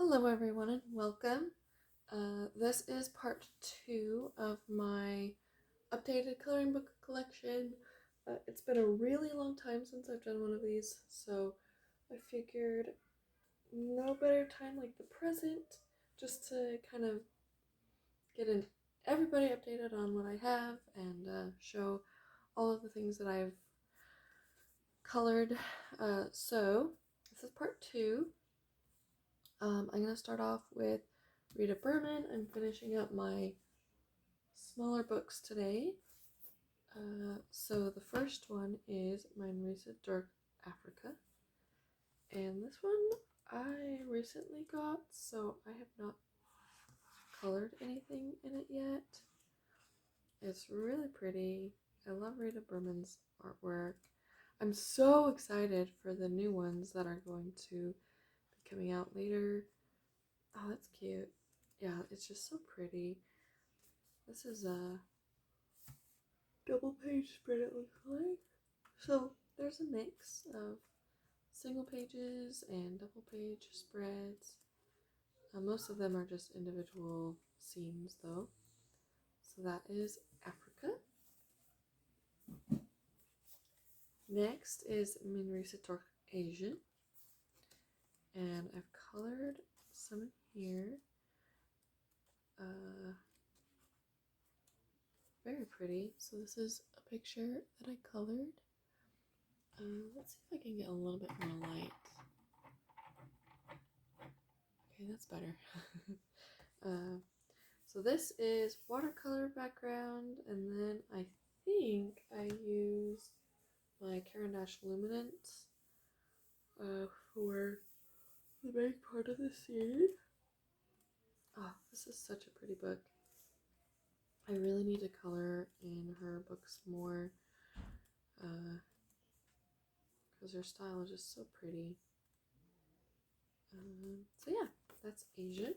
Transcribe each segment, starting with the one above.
Hello, everyone, and welcome. This is part two of my updated coloring book collection. It's been a really long time since I've done one of these, so I figured no better time like the present just to kind of get everybody updated on what I have and show all of the things that I've colored. So this is part two. I'm going to start off with Rita Berman. I'm finishing up my smaller books today. So the first one is Mein Recent Dark Africa. And this one I recently got, so I have not colored anything in it yet. It's really pretty. I love Rita Berman's artwork. I'm so excited for the new ones that are going to be coming out later. Oh, that's cute. Yeah, it's just so pretty. This is a double page spread, it looks like. So there's a mix of single pages and double page spreads. Most of them are just individual scenes though. So that is Africa. Next is Minrisator Asian. And I've colored some in here. Very pretty. So this is a picture that I colored. Let's see if I can get a little bit more light. Okay, that's better. So this is watercolor background, and then I think I used my Caran d'Ache Luminance for the main part of the scene. Oh, this is such a pretty book. I really need to color in her books more because her style is just so pretty. So yeah, that's Asian.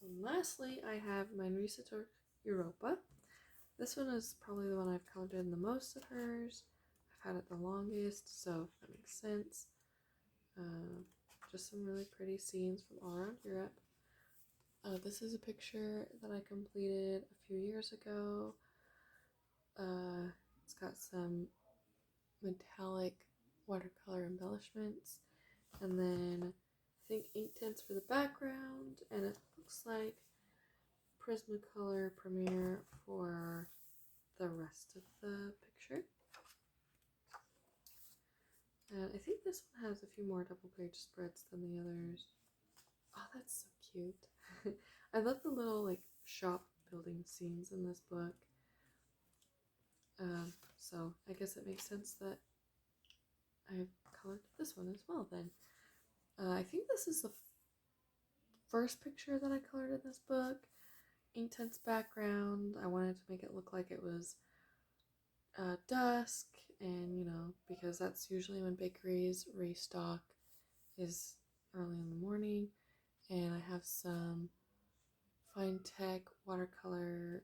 And lastly, I have Mein Recent Europa. This one is probably the one I've colored in the most of hers. I've had it the longest, so that makes sense. Just some really pretty scenes from all around Europe. This is a picture that I completed a few years ago. It's got some metallic watercolor embellishments, and then I think ink tints for the background, and it looks like Prismacolor Premiere for the rest of the picture. And I think this one has a few more double page spreads than the others. Oh, that's so cute. I love the little like shop building scenes in this book. So I guess it makes sense that I've colored this one as well then. I think this is the first picture that I colored in this book. Intense background. I wanted to make it look like it was dusk, and because that's usually when bakeries restock, is early in the morning. And I have some fine tech watercolor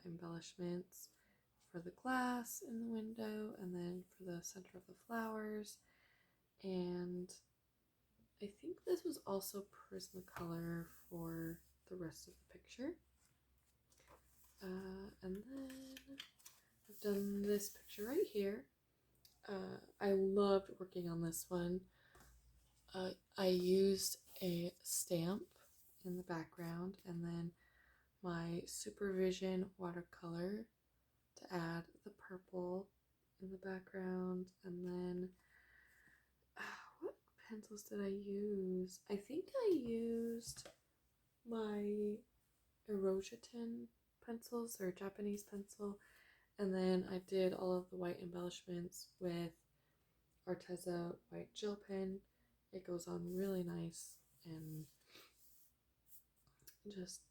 embellishments for the glass in the window, and then for the center of the flowers. And I think this was also Prismacolor for the rest of the picture. And then I've done this picture right here. I loved working on this one. I used a stamp in the background, and then my Supervision watercolor to add the purple in the background. And then what pencils did I use? I think I used my Erosion pencils, or Japanese pencil, and then I did all of the white embellishments with Arteza white gel pen. It goes on really nice and just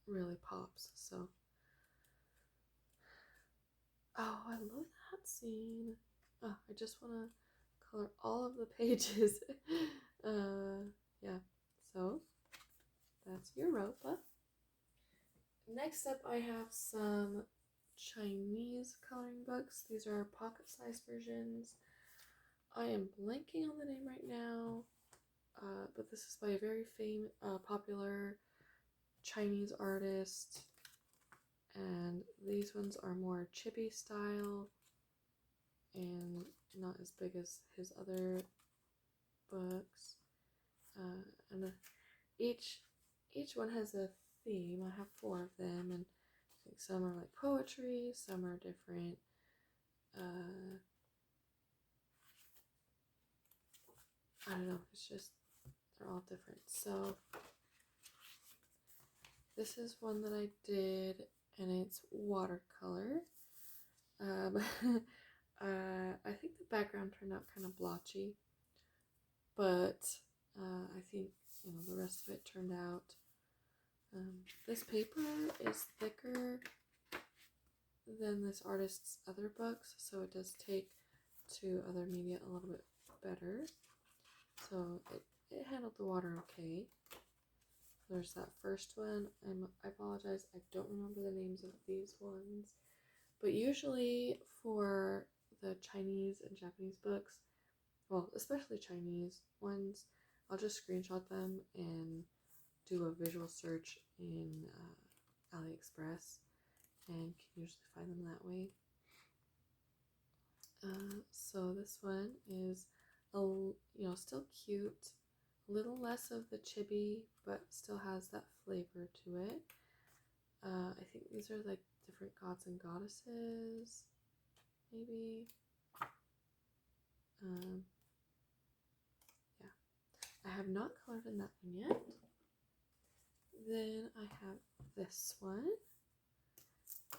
really pops. So oh, I love that scene. Oh, I just want to color all of the pages. Yeah, so that's Europa. Next up, I have some Chinese coloring books. These are pocket-sized versions. I am blanking on the name right now, but this is by a very popular Chinese artist, and these ones are more chibi style and not as big as his other books. And each one has a theme. I have 4 of them, and I think some are like poetry, some are different. I don't know. It's just they're all different. So this is one that I did, and it's watercolor. I think the background turned out kind of blotchy, but I think the rest of it turned out. This paper is thicker than this artist's other books, so it does take to other media a little bit better. So it handled the water okay. There's that first one. I apologize, I don't remember the names of these ones. But usually for the Chinese and Japanese books, well, especially Chinese ones, I'll just screenshot them and do a visual search in AliExpress and can usually find them that way. So this one is still cute, a little less of the chibi, but still has that flavor to it. I think these are like different gods and goddesses, maybe. Yeah, I have not colored in that one yet. Then I have this one,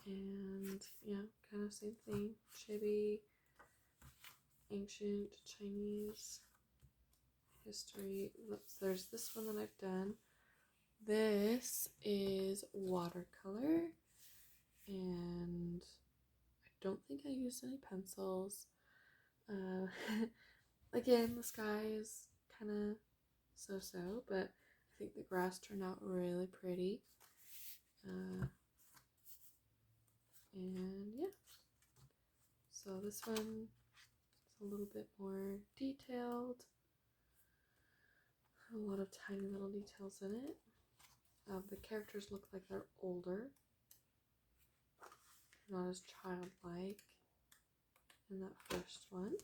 and yeah, kind of same thing, chibi, ancient Chinese history. There's this one that I've done. This is watercolor, and I don't think I used any pencils. Again, the sky is kind of so-so, but I think the grass turned out really pretty. And yeah, so this one is a little bit more detailed. A lot of tiny little details in it. The characters look like they're older, not as childlike in that first one.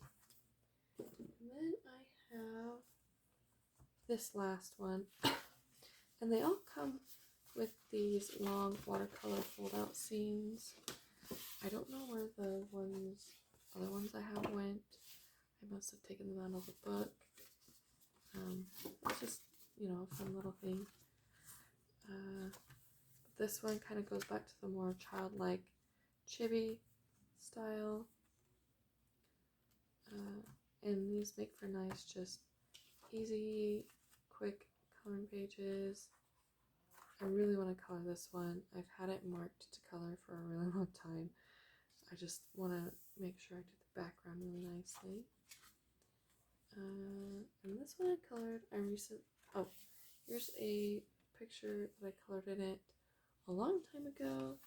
And then I have this last one, and they all come with these long watercolor fold-out scenes. I don't know where the other ones I have went. I must have taken them out of the book. It's just, a fun little thing. This one kind of goes back to the more childlike chibi style. And these make for nice, just easy, quick coloring pages. I really want to color this one. I've had it marked to color for a really long time. I just want to make sure I do the background really nicely. And this one I colored. Here's a picture that I colored in it a long time ago.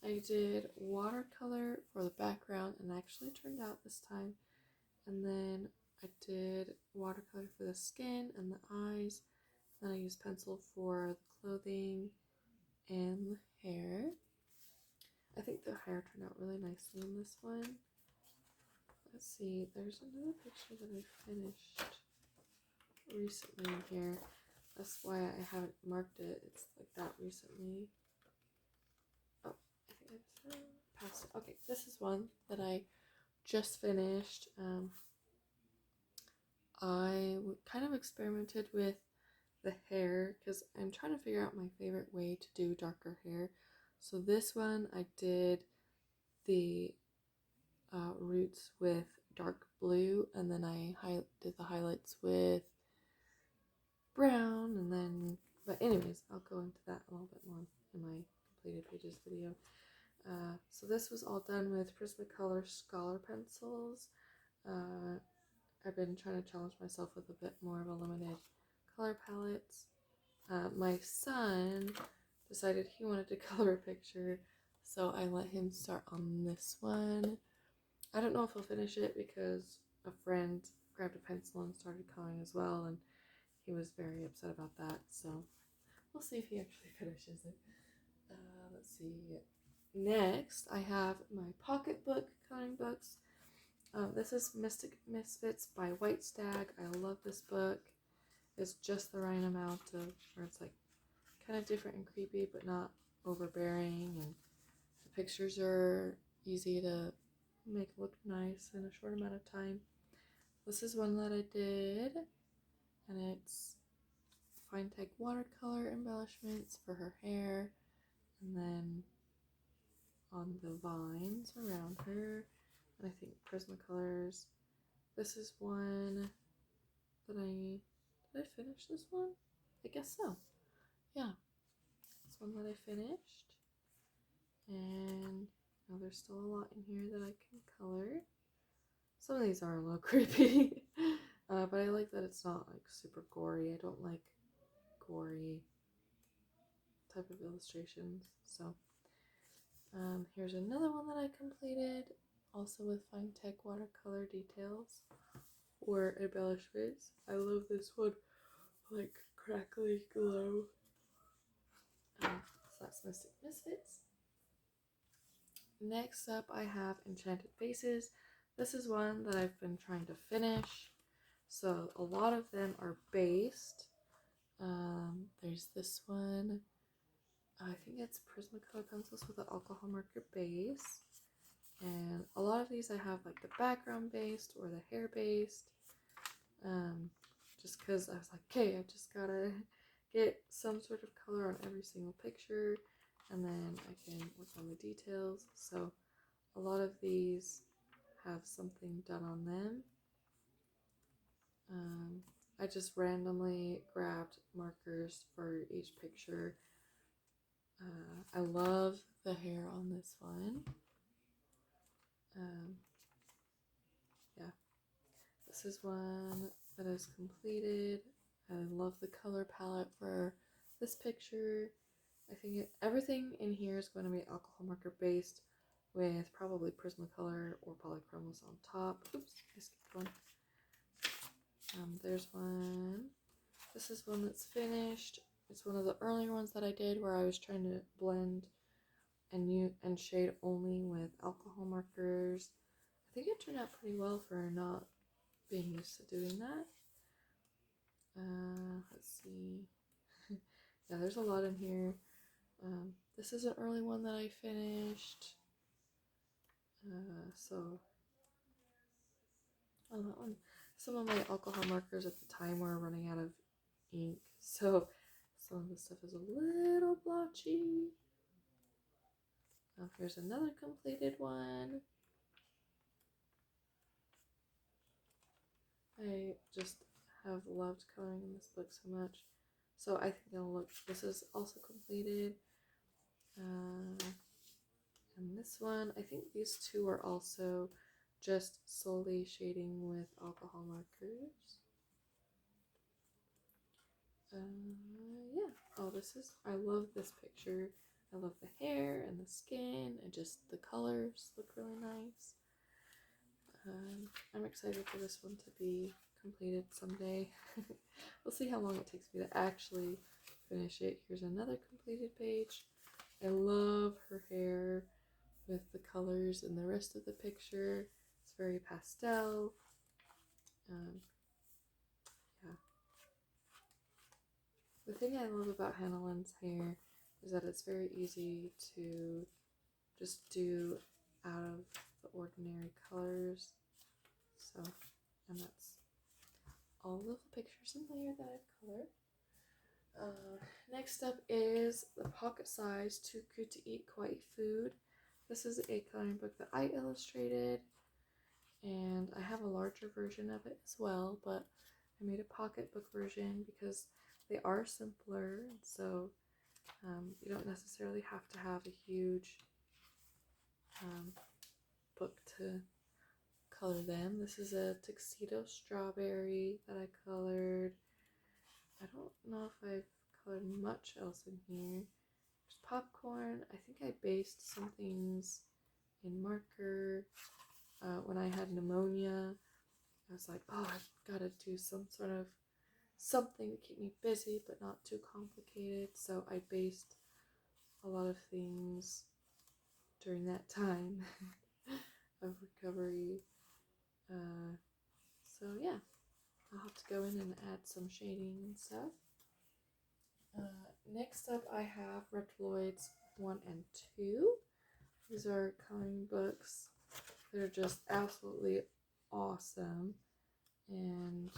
I did watercolor for the background, and actually turned out this time. And then I did watercolor for the skin and the eyes. Then I used pencil for the clothing and the hair. I think the hair turned out really nicely in this one. Let's see, there's another picture that I finished recently here. That's why I haven't marked it. It's like that recently. Oh, I think I passed it. Okay, this is one that I just finished. I kind of experimented with the hair because I'm trying to figure out my favorite way to do darker hair. So this one I did the roots with dark blue, and then I did the highlights with brown, and then, but anyways, I'll go into that a little bit more in my completed pages video. So this was all done with Prismacolor Scholar pencils. I've been trying to challenge myself with a bit more of a limited color palettes. My son decided he wanted to color a picture, so I let him start on this one. I don't know if he'll finish it because a friend grabbed a pencil and started coloring as well, and he was very upset about that. So we'll see if he actually finishes it. Let's see. Next, I have my pocketbook coloring books. This is Mystic Misfits by White Stag. I love this book. It's just the right amount of where it's like kind of different and creepy, but not overbearing, and the pictures are easy to make look nice in a short amount of time. This is one that I did, and it's fine tech watercolor embellishments for her hair, and then on the vines around her, and I think Prismacolors. This is one that did I finish this one? I guess so. Yeah, it's one that I finished, and now there's still a lot in here that I can color. Some of these are a little creepy, but I like that it's not like super gory. I don't like gory type of illustrations. So here's another one that I completed, also with fine tech watercolor details or embellishments. I love this one, like crackly glow. So that's Mystic Misfits. Next up, I have Enchanted Faces. This is one that I've been trying to finish. So a lot of them are based. There's this one. I think it's Prismacolor pencils with an alcohol marker base. And a lot of these I have like the background based or the hair based. Just because I was like, okay, I just gotta get some sort of color on every single picture, and then I can work on the details. So a lot of these have something done on them. I just randomly grabbed markers for each picture. I love the hair on this one. Yeah, this is one that is completed. I love the color palette for this picture. I think everything in here is going to be alcohol marker based with probably Prismacolor or Polychromos on top. Oops, I skipped one. There's one. This is one that's finished. It's one of the earlier ones that I did where I was trying to blend and shade only with alcohol markers. I think it turned out pretty well for not being used to doing that. Let's see. Yeah, there's a lot in here. This is an early one that I finished. That one. Some of my alcohol markers at the time were running out of ink, so some of the stuff is a little blotchy. Here's another completed one. I just have loved coloring in this book so much. So I think it'll look, this is also completed. And this one, I think these two are also just solely shading with alcohol markers. Yeah. Oh, I love this picture. I love the hair and the skin and just the colors look really nice. I'm excited for this one to be completed someday. We'll see how long it takes me to actually finish it. Here's another completed page. I love her hair with the colors and the rest of the picture. It's very pastel. Yeah. The thing I love about Hannah Lynn's hair is that it's very easy to just do out of the ordinary colors. So, and that's all of the pictures in there that I've colored. Next up is the pocket size Too Cute to Eat Kawaii Food. This is a coloring book that I illustrated, and I have a larger version of it as well, but I made a pocketbook version because they are simpler, so you don't necessarily have to have a huge book to color them. This is a tuxedo strawberry that I colored. I don't know if I've colored much else in here. There's popcorn. I think I based some things in marker. When I had pneumonia, I was like, oh, I've got to do some sort of something to keep me busy but not too complicated. So I based a lot of things during that time of recovery. So yeah, I'll have to go in and add some shading and stuff. Next up, I have Reptiloids 1 and 2. These are coloring books. They're just absolutely awesome. And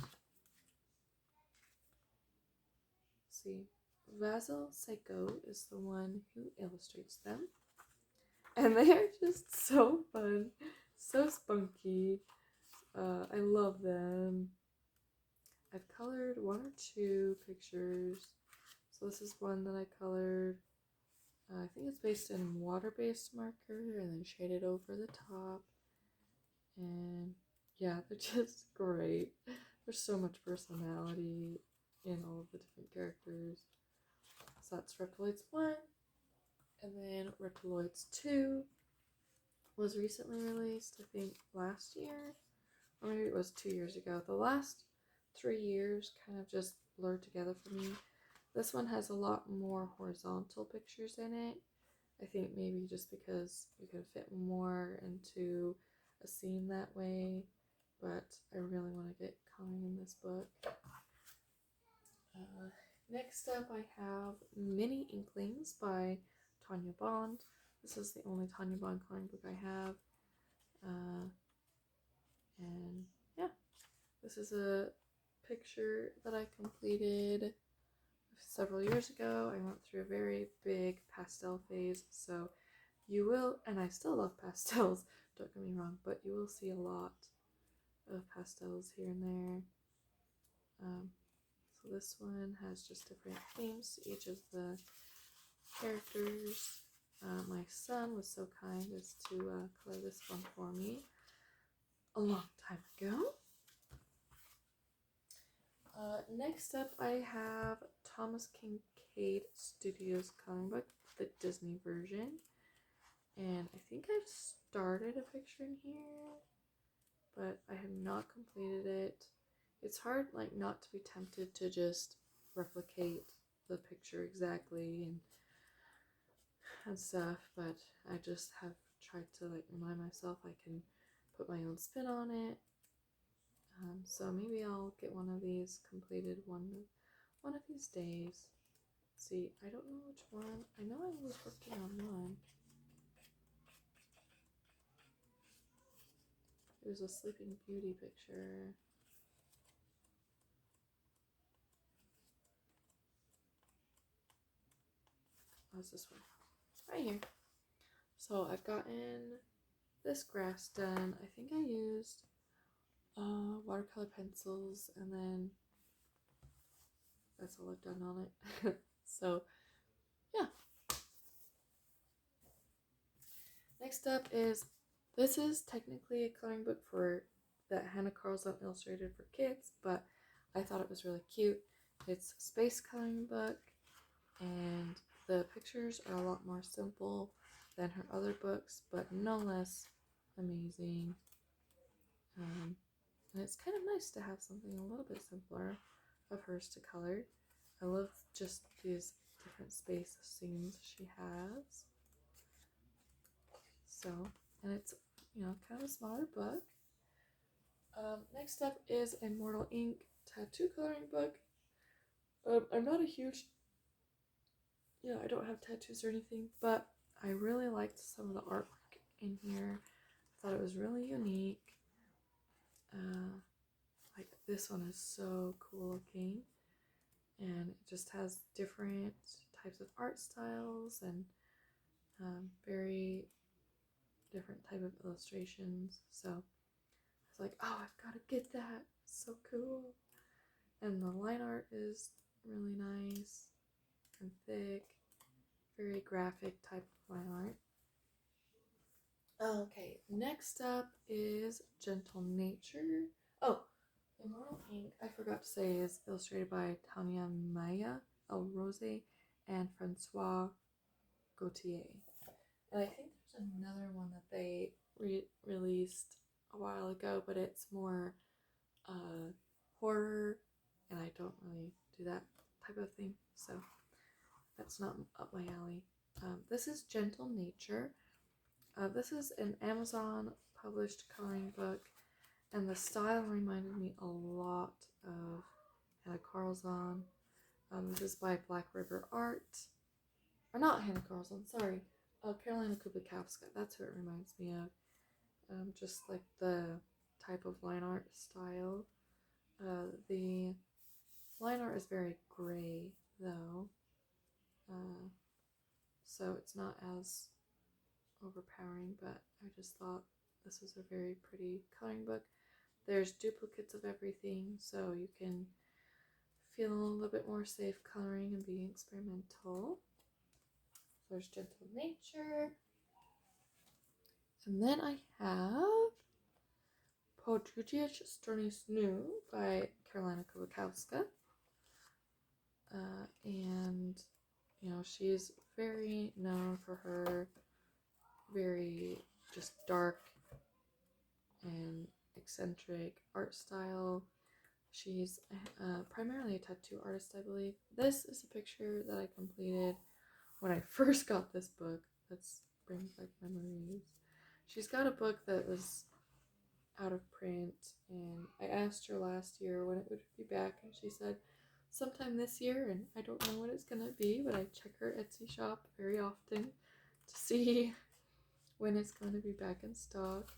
see, Vasil Seiko is the one who illustrates them. And they are just so fun, so spunky. I love them. I've colored 1 or 2 pictures. So this is one that I colored. I think it's based in water-based marker and then shaded over the top. And yeah, they're just great. There's so much personality in all of the different characters. So that's Reptiloids 1. And then Reptiloids 2 was recently released, I think last year. Or maybe it was 2 years ago. The last 3 years kind of just blurred together for me. This one has a lot more horizontal pictures in it. I think maybe just because you can fit more into a scene that way, but I really want to get coloring in this book. Next up, I have Mini Inklings by Tanya Bond. This is the only Tanya Bond coloring book I have. And yeah, this is a picture that I completed several years ago. I went through a very big pastel phase, so you will, and I still love pastels, don't get me wrong, but you will see a lot of pastels here and there. So this one has just different themes to each of the characters. My son was so kind as to color this one for me a long time ago. Next up, I have Thomas Kincaid Studios coloring book, the Disney version. And I think I've started a picture in here, but I have not completed it. It's hard, like, not to be tempted to just replicate the picture exactly and stuff, but I just have tried to, like, remind myself I can put my own spin on it. So maybe I'll get one of these completed one of these days. See, I don't know which one. I know I was working on one. It was a Sleeping Beauty picture. What's this one? Right here. So I've gotten this grass done. I think I used watercolor pencils, and then that's all I've done on it. So yeah. Next up is, this is technically a coloring book for that Hannah Carlson illustrated for kids, but I thought it was really cute. It's a space coloring book, and the pictures are a lot more simple than her other books, but no less amazing. And it's kind of nice to have something a little bit simpler of hers to color. I love just these different space scenes she has. So, and it's, kind of a smaller book. Next up is Immortal Ink tattoo coloring book. I'm not a huge, I don't have tattoos or anything, but I really liked some of the artwork in here. I thought it was really unique. Like this one is so cool looking, and it just has different types of art styles and very different type of illustrations. So I was like, oh, I've got to get that. It's so cool. And the line art is really nice and thick, very graphic type of line art. Okay, next up is Gentle Nature. Oh, Immortal Ink, I forgot to say, is illustrated by Tanya Maya El Rose and Francois Gautier. And I think there's another one that they released a while ago, but it's more horror and I don't really do that type of thing, so that's not up my alley. This is Gentle Nature. This is an Amazon published coloring book, and the style reminded me a lot of Hannah Carlzon. This is by Black River Art. Or not Hannah Carlzon, sorry. Carolina Kubikowska. That's who it reminds me of. Just like the type of line art style. The line art is very gray, though. So it's not as overpowering, but I just thought this was a very pretty coloring book. There's duplicates of everything, so you can feel a little bit more safe coloring and being experimental. There's Gentle Nature. And then I have Podrujic Strony Snu by Carolina Kubikowska. And, you know, she's very known for her very just dark and eccentric art style. She's primarily a tattoo artist, I believe. This is a picture that I completed when I first got this book. That's brings back memories. She's got a book that was out of print, and I asked her last year when it would be back, and she said sometime this year, and I don't know when it's gonna be, but I check her Etsy shop very often to see when it's going to be back in stock.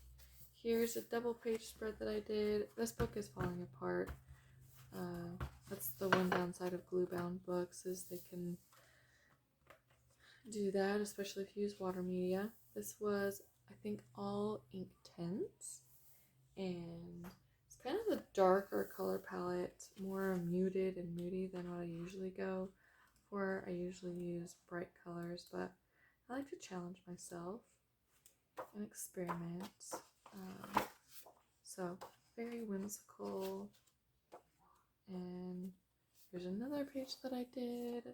Here's a double page spread that I did. This book is falling apart. That's the one downside of glue bound books, is they can do that, especially if you use water media. This was, I think, all Inktense, and it's kind of a darker color palette, more muted and moody than what I usually go for. I usually use bright colors, but I like to challenge myself and experiment. So very whimsical. And here's another page that I did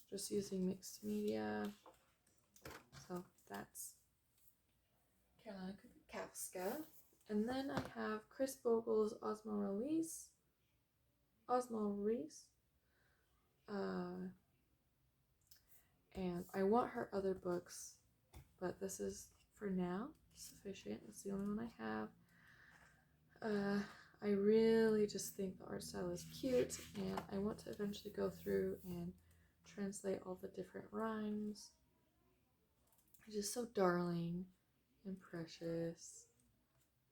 just using mixed media. So that's Carolina Kubikowska. And then I have Chris Vogel's Osmo Reese. And I want her other books, but this is for now sufficient. It's the only one I have. I really just think the art style is cute, and I want to eventually go through and translate all the different rhymes. It's just so darling and precious.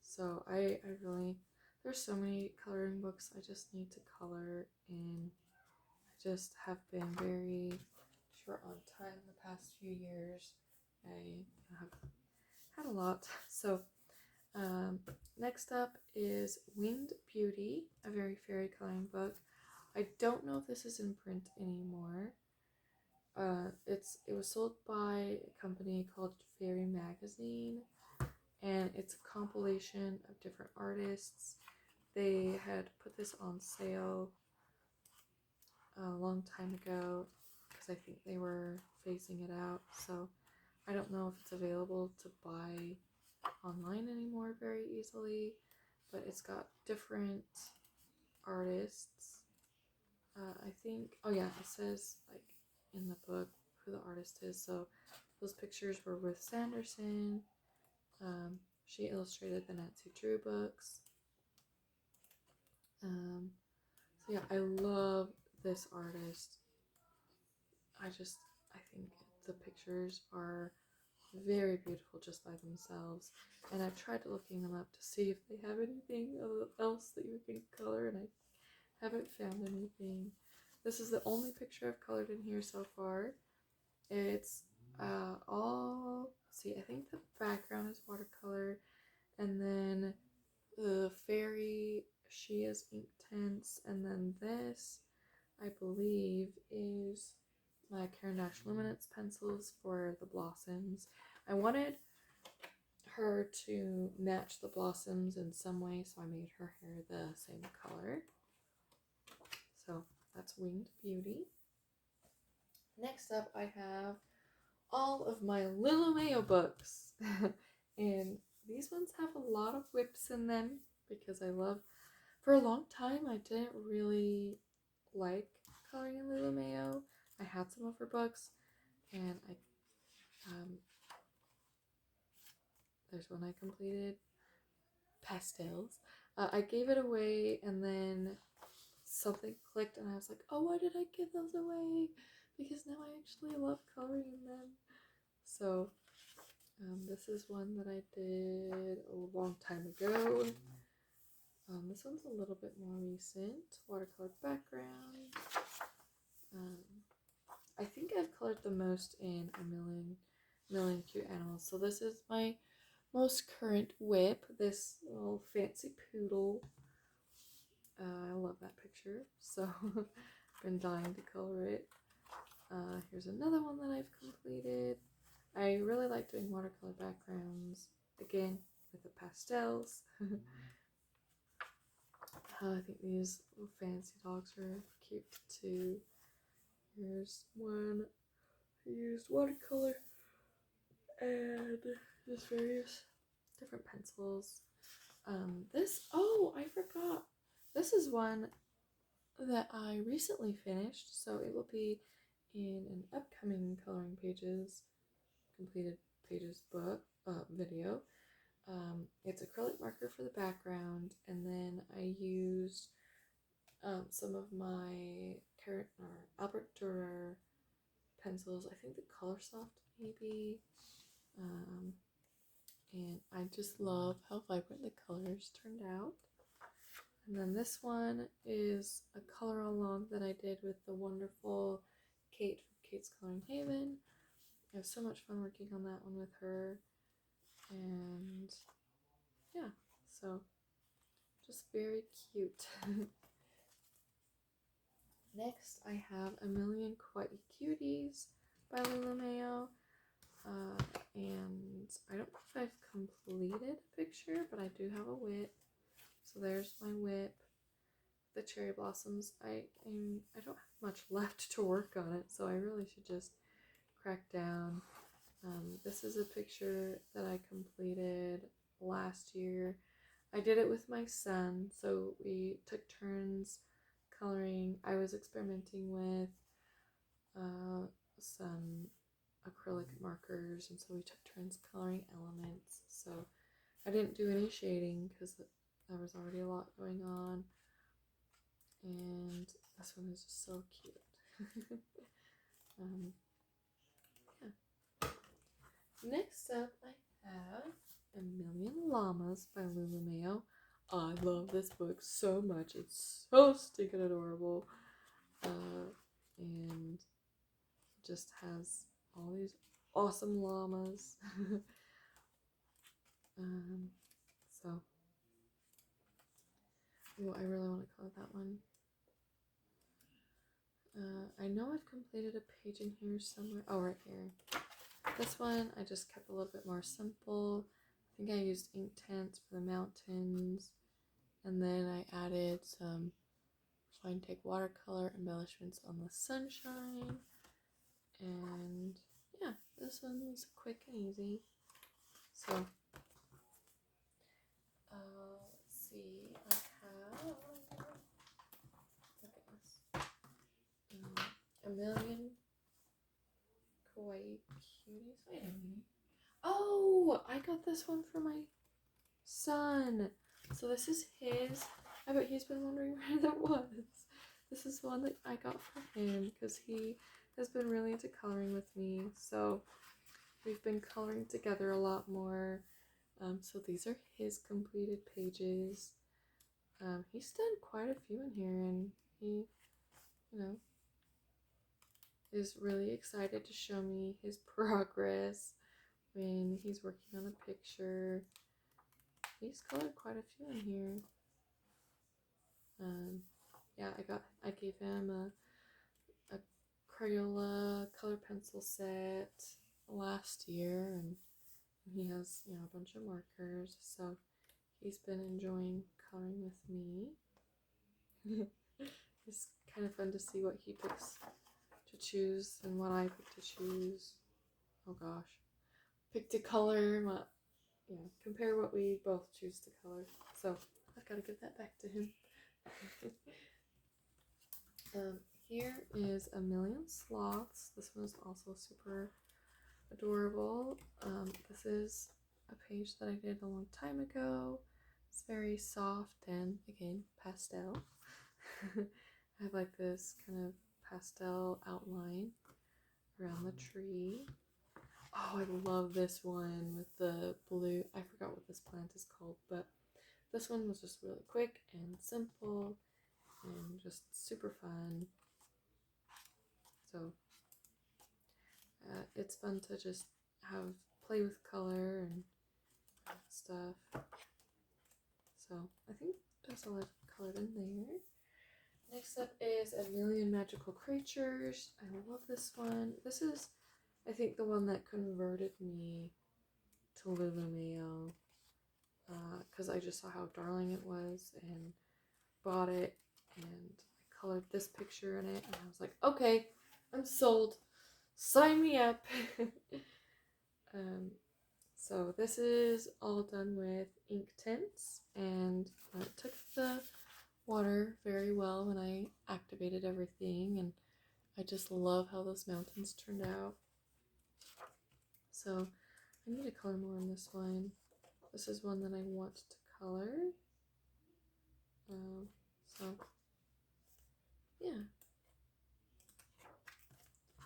So I really, there's so many coloring books I just need to color, and I just have been very short on time the past few years. I have had a lot. So next up is Winged Beauty, a very fairy coloring book. I don't know if this is in print anymore. It was sold by a company called Fairy Magazine, and it's a compilation of different artists. They had put this on sale a long time ago because I think they were phasing it out. So I don't know if it's available to buy online anymore very easily, but it's got different artists. I think, oh yeah, it says like in the book who the artist is. So those pictures were Ruth Sanderson. She illustrated the Nancy Drew books. So yeah, I love this artist. I think the pictures are very beautiful just by themselves, and I've tried looking them up to see if they have anything else that you can color, and I haven't found anything. This is the only picture I've colored in here so far. It's all, see, I think the background is watercolor, and then the fairy, she is Inktense, and then this, I believe, is my Caran d'Ache Luminance pencils for the blossoms. I wanted her to match the blossoms in some way, so I made her hair the same color. So that's Winged Beauty. Next up, I have all of my Lilo Mayo books. And these ones have a lot of whips in them because I love For a long time, I didn't really like coloring in Lulu Mayo. I had some of her books, and there's one I completed, pastels. I gave it away, and then something clicked, and I was like, oh, why did I give those away? Because now I actually love coloring in them. So this is one that I did a long time ago. This one's a little bit more recent. Watercolor background. I think I've colored the most in a million cute animals. So this is my most current whip. This little fancy poodle. I love that picture. So I've been dying to color it. Here's another one that I've completed. I really like doing watercolor backgrounds. Again, with the pastels. I think these little fancy dogs are cute too. Here's one. I used watercolor and just various different pencils. I forgot. This is one that I recently finished, so it will be in an upcoming coloring pages, completed pages book video. It's acrylic marker for the background, and then I used some of my Albert Durer pencils. I think the Color Soft maybe. And I just love how vibrant the colors turned out. And then this one is a color along that I did with the wonderful Kate from Kate's Coloring Haven. I have so much fun working on that one with her. And yeah, so just very cute. Next, I have A Million Kawaii Cuties by Lulu Mayo. And I don't know if I've completed a picture, but I do have a whip. So there's my whip. The cherry blossoms. I don't have much left to work on it, so I really should just crack down. This is a picture that I completed last year. I did it with my son, so we took turns coloring. I was experimenting with some acrylic markers, and so we took turns coloring elements. So I didn't do any shading because there was already a lot going on, and this one is just so cute. Yeah. Next up, I have A Million Llamas by Lulu Mayo. I love this book so much. It's so stinking adorable, and it just has all these awesome llamas. So, I really want to color that one. I know I've completed a page in here somewhere. Oh, right here. This one I just kept a little bit more simple. I think I used Inktense for the mountains, and then I added some fine take watercolor embellishments on the sunshine. And yeah, this one was quick and easy. So let's see, I have, look at this, A Million Kawaii Cuties. Wait a minute. Oh, I got this one for my son. So this is his. I bet he's been wondering where that was. This is one that I got for him because he has been really into coloring with me. So we've been coloring together a lot more. So these are his completed pages. He's done quite a few in here, and he, is really excited to show me his progress when he's working on a picture. He's colored quite a few in here. Yeah, I gave him a Crayola color pencil set last year, and he has a bunch of markers, so he's been enjoying coloring with me. It's kind of fun to see what he picks to choose and what I pick to choose. Oh gosh, pick to color, compare what we both choose to color. So I've got to give that back to him. Here is A Million Sloths. This one is also super adorable. This is a page that I did a long time ago. It's very soft and, again, pastel. I have like this kind of pastel outline around the tree. Oh, I love this one with the blue. I forgot what this plant is called, but this one was just really quick and simple and just super fun. So it's fun to just play with color and stuff. So I think that's all I've colored in there. Next up is A Million Magical Creatures. I love this one. This is, I think, the one that converted me to Lululemon, because I just saw how darling it was and bought it, and I colored this picture in it, and I was like, okay, I'm sold. Sign me up. So this is all done with ink tints, and it took the water very well when I activated everything, and I just love how those mountains turned out. So I need to color more on this one. This is one that I want to color. So yeah.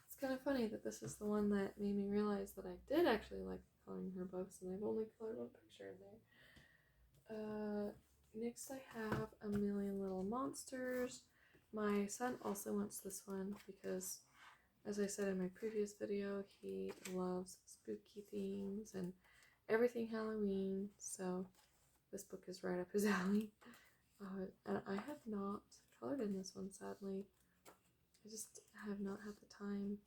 It's kind of funny that this is the one that made me realize that I did actually like coloring her books, and I've only colored one picture in there. Next I have A Million Little Monsters. My son also wants this one because, as I said in my previous video, he loves spooky themes and everything Halloween, so this book is right up his alley. And I have not colored in this one, sadly. I just have not had the time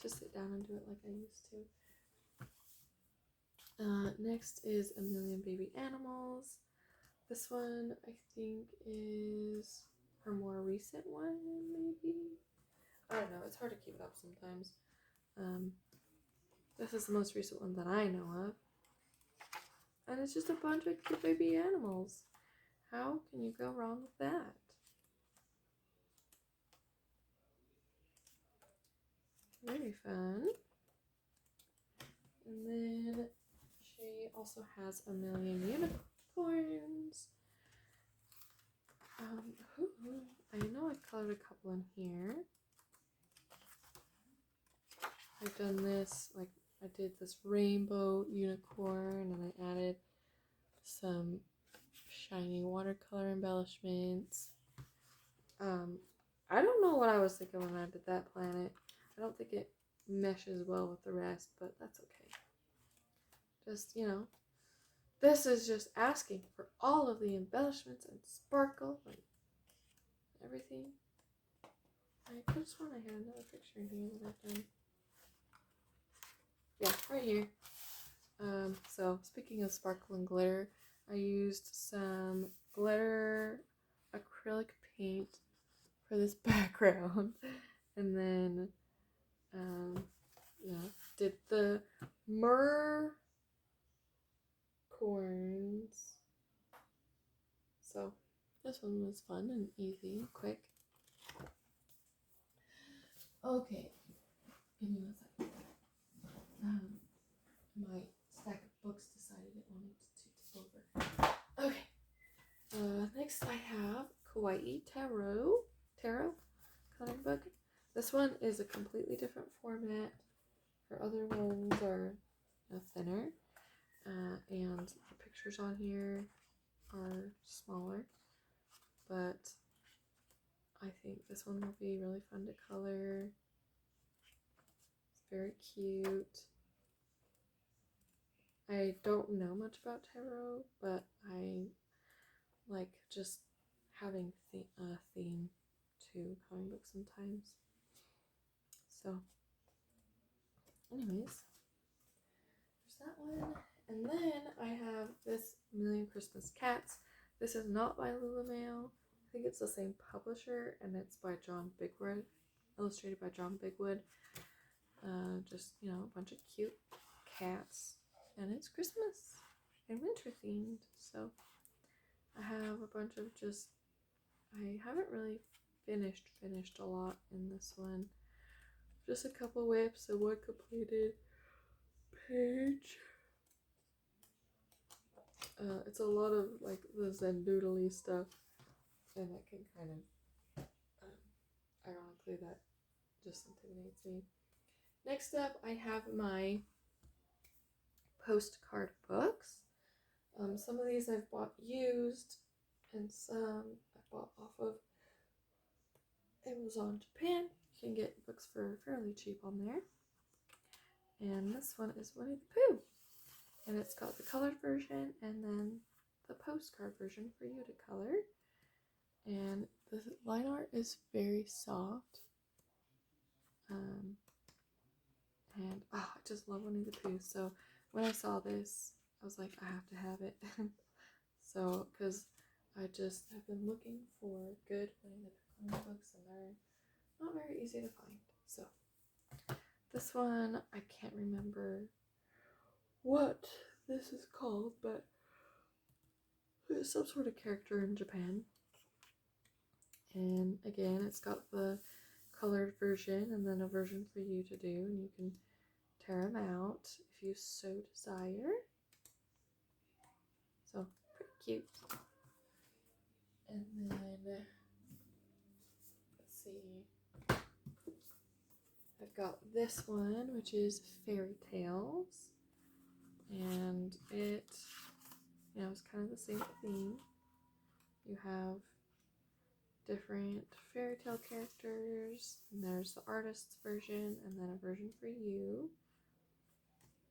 to sit down and do it like I used to. Next is A Million Baby Animals. This one I think is her more recent one, maybe? I don't know, it's hard to keep it up sometimes. This is the most recent one that I know of. And it's just a bunch of cute baby animals. How can you go wrong with that? Very fun. And then she also has A Million Unicorns. I know I colored a couple in here. I've done this, like I did this rainbow unicorn, and I added some shiny watercolor embellishments. I don't know what I was thinking when I did that planet. I don't think it meshes well with the rest, but that's okay. Just, this is just asking for all of the embellishments and sparkle and everything. I could have sworn I had another picture in here that I've done. Yeah, right here. So speaking of sparkle and glitter, I used some glitter acrylic paint for this background, and then did the mer corns. So this one was fun and easy and quick. Okay, give me 1 second. My stack of books decided it wanted to tip over. Okay. Next I have Kawaii Tarot coloring book. This one is a completely different format. Her other ones are thinner, and the pictures on here are smaller, but I think this one will be really fun to color. It's very cute. I don't know much about tarot, but I like just having a theme to coloring books sometimes. So anyways, there's that one. And then I have this Million Christmas Cats. This is not by Lululemon. I think it's the same publisher, and it's by John Bigwood, illustrated by John Bigwood. Just, a bunch of cute cats, and it's Christmas and winter themed, so I have a bunch of just, I haven't really finished a lot in this one. Just a couple whips and one completed page. It's a lot of like the Zen doodly stuff, and that can kind of, ironically, that just intimidates me. Next up, I have my postcard books. Some of these I've bought used, and some I bought off of Amazon Japan. You can get books for fairly cheap on there. And this one is Winnie the Pooh. And it's got the colored version and then the postcard version for you to color. And the line art is very soft. And I just love Winnie the Pooh. So when I saw this, I was like, I have to have it. So, because I just have been looking for good Winnie the Pooh books, and they're not very easy to find. So this one, I can't remember what this is called, but it's some sort of character in Japan. And again, it's got the colored version and then a version for you to do, and you can tear them out if you so desire. So pretty cute. And then let's see, I've got this one, which is Fairy Tales, and it, you know, it's kind of the same theme. You have different fairy tale characters, and there's the artist's version and then a version for you.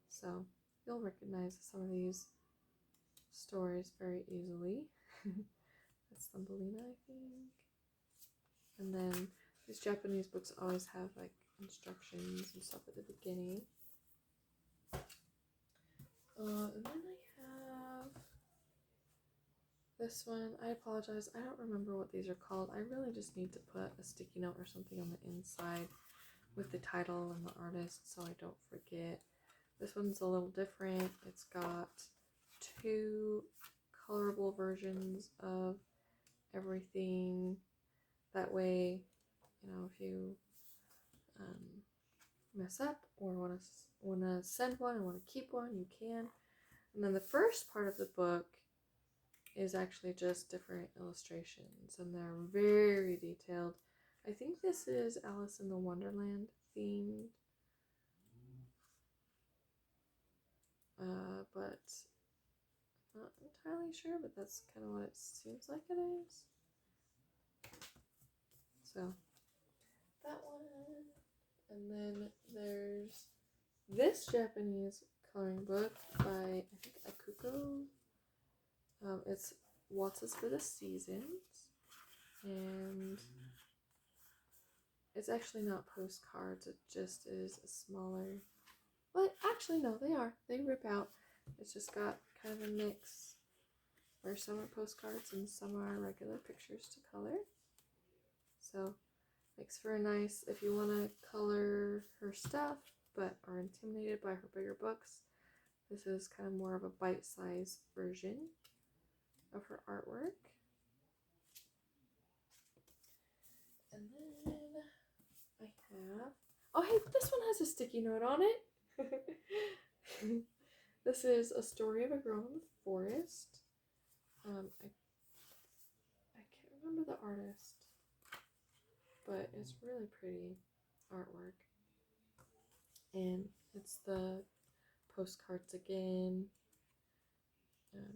So you'll recognize some of these stories very easily. That's Thumbelina, I think. And then these Japanese books always have like instructions and stuff at the beginning. And then I have this one. I apologize, I don't remember what these are called. I really just need to put a sticky note or something on the inside with the title and the artist so I don't forget. This one's a little different. It's got 2 colorable versions of everything. That way, you know, if you mess up or want to send one and want to keep one, you can. And then the first part of the book is actually just different illustrations, and they're very detailed. I think this is Alice in the Wonderland themed, but I'm not entirely sure, but that's kind of what it seems like it is. So that one, and then there's this Japanese coloring book by, I think, Akuko. It's Waltzes for the Seasons, and it's actually not postcards, it just is a smaller, but actually no, they rip out. It's just got kind of a mix where some are postcards and some are regular pictures to color. So makes for a nice, if you want to color her stuff but are intimidated by her bigger books, this is kind of more of a bite-sized version of her artwork. And then I have, oh hey, this one has a sticky note on it. This is A Story of a Girl in the Forest. I can't remember the artist, but it's really pretty artwork. And it's the postcards again,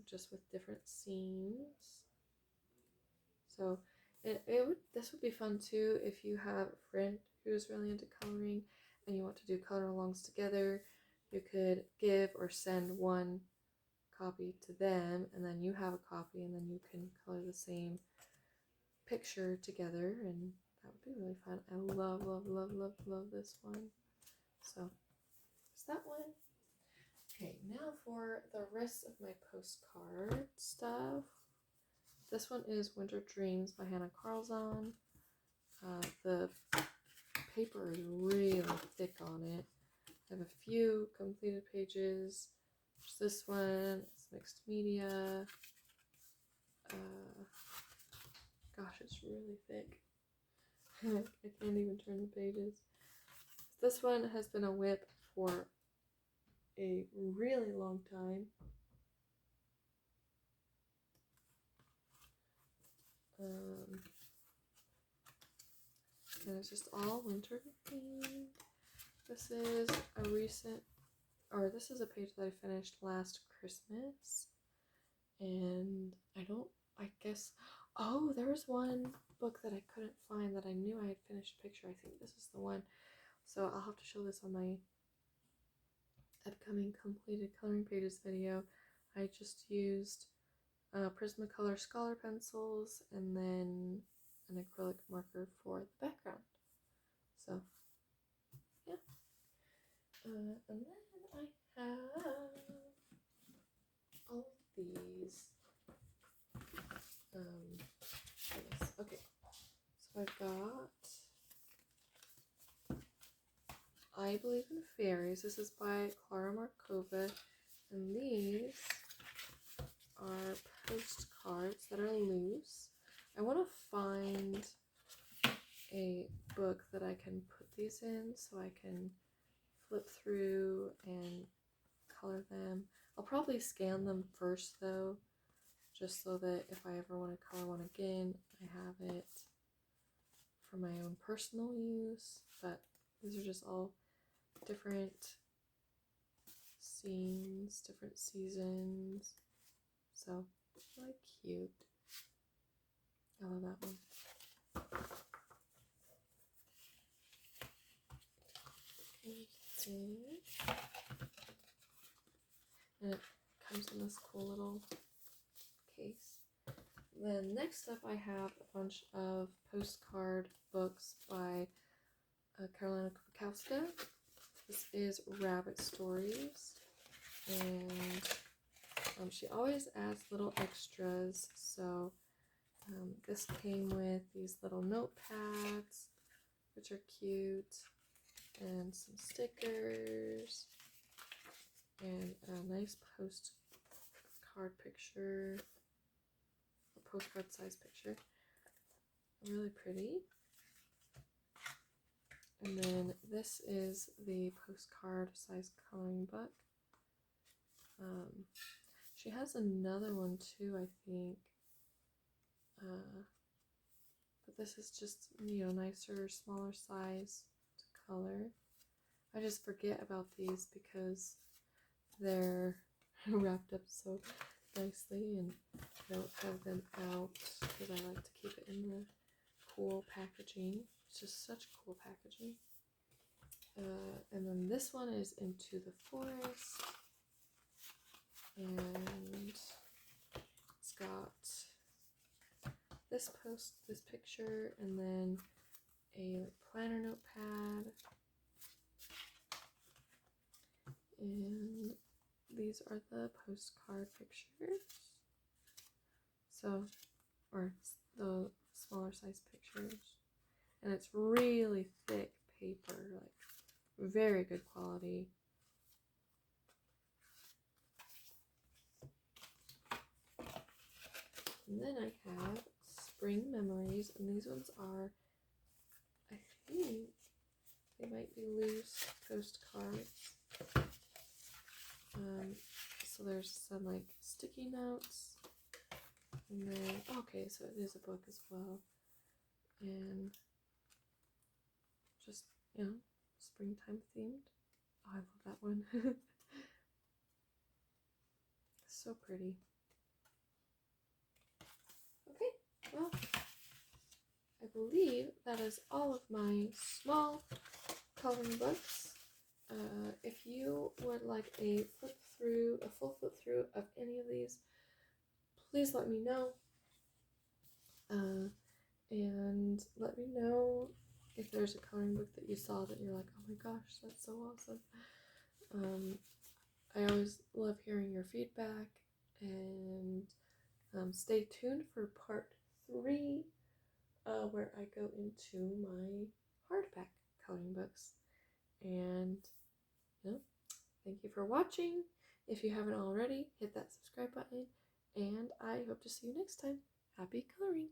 just with different scenes. So this would be fun too if you have a friend who's really into coloring and you want to do color alongs together. You could give or send one copy to them, and then you have a copy, and then you can color the same picture together, and that would be really fun. I love this one. So there's that one. Okay, now for the rest of my postcard stuff. This one is Winter Dreams by Hannah Carlzon. The paper is really thick on it. I have a few completed pages. There's this one, it's mixed media. Gosh, it's really thick. I can't even turn the pages. This one has been a whip for a really long time. And it's just all winter themed. This is a recent, or this is a page that I finished last Christmas. And I guess, oh, there was one book that I couldn't find that I knew I had finished a picture. I think this is the one. So I'll have to show this on my upcoming completed coloring pages video. I just used Prismacolor Scholar pencils and then an acrylic marker for the background. So, yeah. And then I have all of these. Yes. Okay. So I've got I Believe in Fairies. This is by Clara Markova, and these are postcards that are loose. I want to find a book that I can put these in so I can flip through and color them. I'll probably scan them first though, just so that if I ever want to color one again, I have it for my own personal use. But these are just all different scenes, different seasons. So, really cute. I love that one. Okay. And it comes in this cool little case. Then next up I have a bunch of postcard books by Carolina Kubikowska. This is Rabbit Stories, and she always adds little extras. So this came with these little notepads, which are cute, and some stickers, and a nice postcard picture, a postcard size picture. Really pretty. And then this is the postcard size coloring book. She has another one too, I think. But this is just, nicer, smaller size to color. I just forget about these because they're wrapped up so nicely, and I don't have them out because I like to keep it in the cool packaging. It's just such cool packaging. And then this one is Into the Forest, and it's got this picture, and then a planner notepad, and these are the postcard pictures. So, or the smaller size pictures, and it's really thick paper, like very good quality. And then I have Spring Memories, and these ones are, I think they might be loose postcards. So there's some like sticky notes, and then okay, so it is a book as well, and just springtime themed. Oh, I love that one. So pretty. Okay, well, I believe that is all of my small coloring books. If you would like a full flip through of any of these, please let me know. And let me know if there's a coloring book that you saw that you're like, oh my gosh, that's so awesome. I always love hearing your feedback, and stay tuned for part 3, where I go into my hardback coloring books. And thank you for watching. If you haven't already, hit that subscribe button and I hope to see you next time. Happy coloring!